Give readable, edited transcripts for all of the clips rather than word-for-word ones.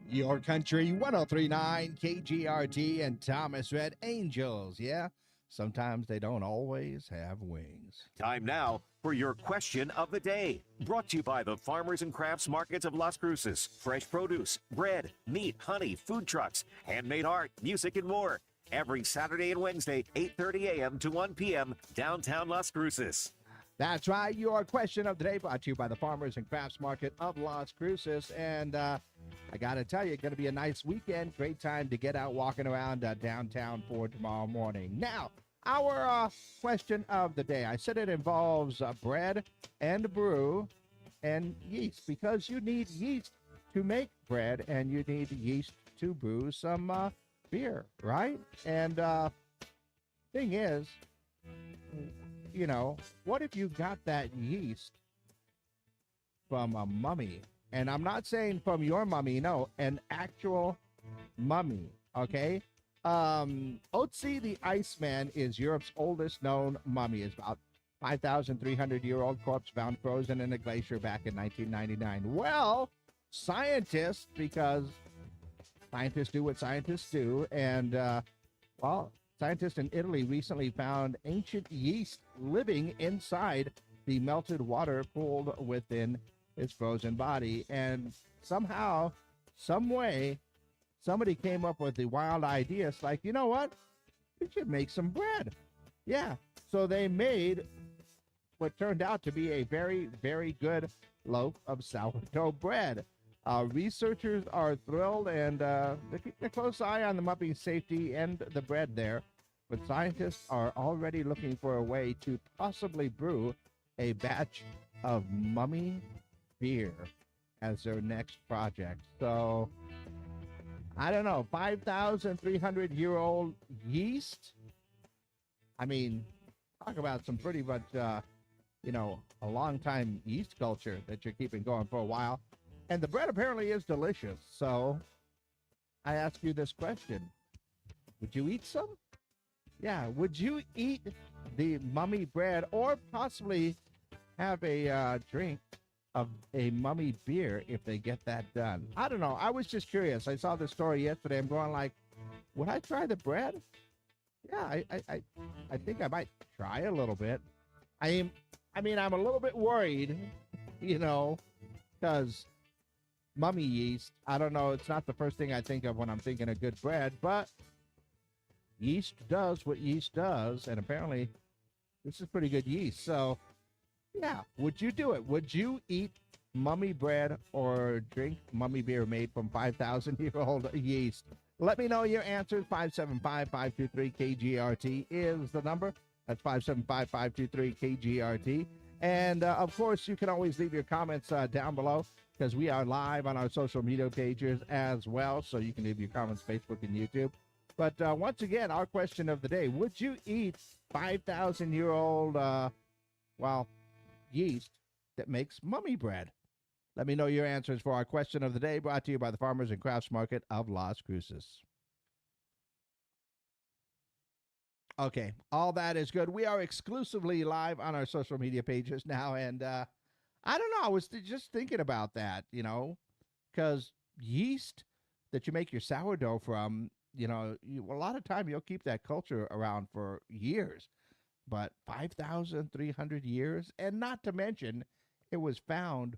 Your Country 1039 KGRT and Thomas Red Angels. Yeah, sometimes they don't always have wings. Time now for your question of the day. Brought to you by the Farmers and Crafts Markets of Las Cruces. Fresh produce, bread, meat, honey, food trucks, handmade art, music, and more. Every Saturday and Wednesday, 8:30 a.m. to 1 p.m., downtown Las Cruces. That's right. Your question of the day brought to you by the Farmers and Crafts Market of Las Cruces. And I got to tell you, it's going to be a nice weekend. Great time to get out walking around downtown for tomorrow morning. Now, our question of the day. I said it involves bread and brew and yeast because you need yeast to make bread and you need yeast to brew some beer, right? And thing is, what if you got that yeast from a mummy? And I'm not saying from your mummy, no, an actual mummy, okay? Otzi the Iceman is Europe's oldest known mummy. It's about 5,300-year-old corpse found frozen in a glacier back in 1999. Well, scientists, because scientists do what scientists do, and, scientists in Italy recently found ancient yeast living inside the melted water pooled within its frozen body. And somehow, some way, somebody came up with the wild idea. It's like, you know what? We should make some bread. Yeah. So they made what turned out to be a very, very good loaf of sourdough bread. Researchers are thrilled, and they keep a close eye on the mummy's safety and the bread there. But scientists are already looking for a way to possibly brew a batch of mummy beer as their next project. So, I don't know, 5,300-year-old yeast? I mean, talk about some pretty much, a long time yeast culture that you're keeping going for a while. And the bread apparently is delicious. So, I ask you this question. Would you eat some? Yeah, would you eat the mummy bread or possibly have a drink of a mummy beer if they get that done? I don't know. I was just curious. I saw this story yesterday. I'm going like, would I try the bread? Yeah, I think I might try a little bit. I'm a little bit worried, because mummy yeast, I don't know. It's not the first thing I think of when I'm thinking of good bread, but yeast does what yeast does, and apparently this is pretty good yeast. So, yeah, would you do it? Would you eat mummy bread or drink mummy beer made from 5,000-year-old yeast? Let me know your answers. 575-523-KGRT is the number. That's 575-523-KGRT. And, of course, you can always leave your comments down below because we are live on our social media pages as well, so you can leave your comments Facebook and YouTube. But once again, our question of the day, would you eat 5,000-year-old, yeast that makes mummy bread? Let me know your answers for our question of the day, brought to you by the Farmers and Crafts Market of Las Cruces. Okay, all that is good. We are exclusively live on our social media pages now, and I don't know, I was just thinking about that, because yeast that you make your sourdough from, a lot of time you'll keep that culture around for years, but 5,300 years, and not to mention it was found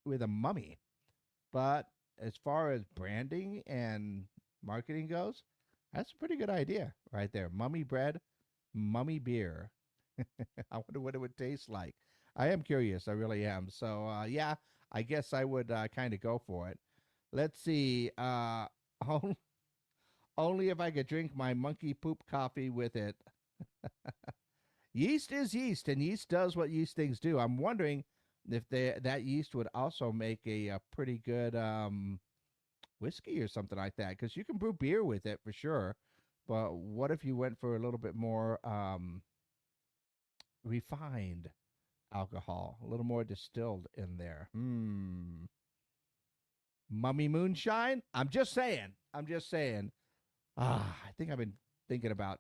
with a mummy. But as far as branding and marketing goes, that's a pretty good idea right there. Mummy bread, mummy beer. I wonder what it would taste like. I am curious. I really am. So, yeah, I guess I would kind of go for it. Let's see. Only if I could drink my monkey poop coffee with it. Yeast is yeast, and yeast does what yeast things do. I'm wondering if that yeast would also make a pretty good whiskey or something like that, because you can brew beer with it for sure. But what if you went for a little bit more refined alcohol, a little more distilled in there? Mummy moonshine? I'm just saying. I think I've been thinking about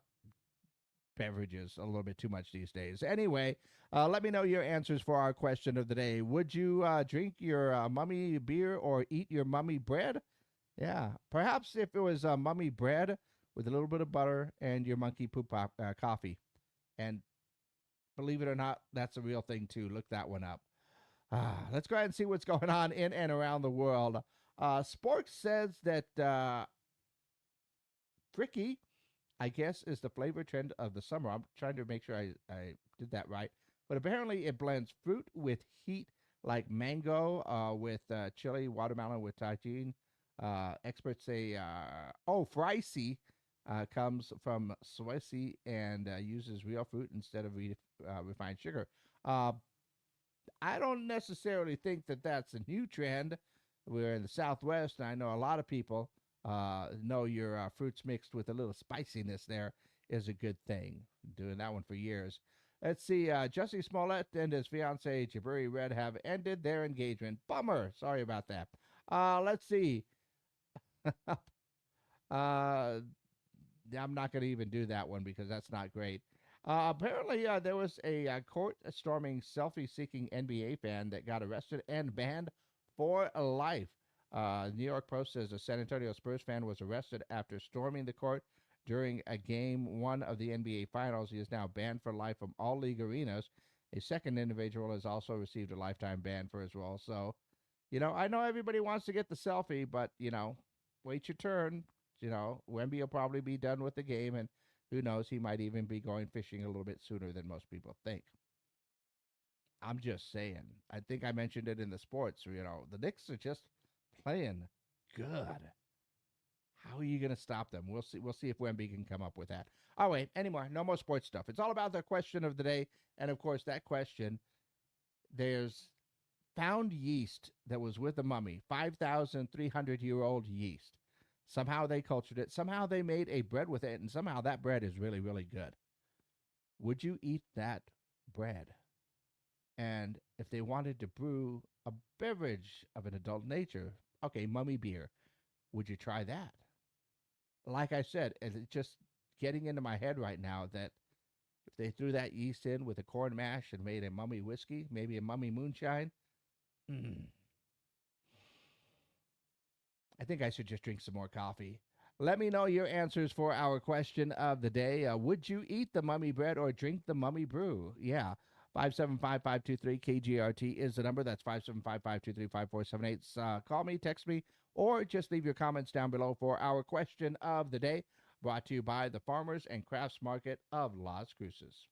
beverages a little bit too much these days. Anyway, let me know your answers for our question of the day. Would you drink your mummy beer or eat your mummy bread? Yeah. Perhaps if it was mummy bread with a little bit of butter and your monkey poop coffee. And believe it or not, that's a real thing too. Look that one up. Let's go ahead and see what's going on in and around the world. Sporks says that Fricky, I guess, is the flavor trend of the summer. I'm trying to make sure I did that right. But apparently, it blends fruit with heat, like mango with chili, watermelon with tajin. Experts say, Fricy comes from Swazi and uses real fruit instead of refined sugar. Uh, I don't necessarily think that that's a new trend. We're in the Southwest, and I know a lot of people know your fruits mixed with a little spiciness there is a good thing. Doing that one for years. Let's see. Jussie Smollett and his fiancee Jabari Red have ended their engagement. Bummer. Sorry about that. Let's see. uh, I'm not going to even do that one because that's not great. Apparently, there was a court storming selfie seeking NBA fan that got arrested and banned for life. New York Post says a San Antonio Spurs fan was arrested after storming the court during a game one of the NBA Finals. He is now banned for life from all league arenas. A second individual has also received a lifetime ban for his role. So, I know everybody wants to get the selfie, but, wait your turn. Wemby will probably be done with the game, and who knows, he might even be going fishing a little bit sooner than most people think. I'm just saying. I think I mentioned it in the sports. The Knicks are just playing good. How are you going to stop them? We'll see. We'll see if Wemby can come up with that. Oh wait, anymore. No more sports stuff. It's all about the question of the day, and of course, that question. There's found yeast that was with a mummy, 5,300-year-old yeast. Somehow they cultured it. Somehow they made a bread with it, and somehow that bread is really, really good. Would you eat that bread? And if they wanted to brew a beverage of an adult nature, okay, mummy beer, would you try that? Like I said, it's just getting into my head right now that if they threw that yeast in with a corn mash and made a mummy whiskey, maybe a mummy moonshine, mm, I think I should just drink some more coffee. Let me know your answers for our question of the day. Would you eat the mummy bread or drink the mummy brew? Yeah. 575-523 KGRT is the number. That's 575-523-5478. Call me, text me, or just leave your comments down below for our question of the day, brought to you by the Farmers and Crafts Market of Las Cruces.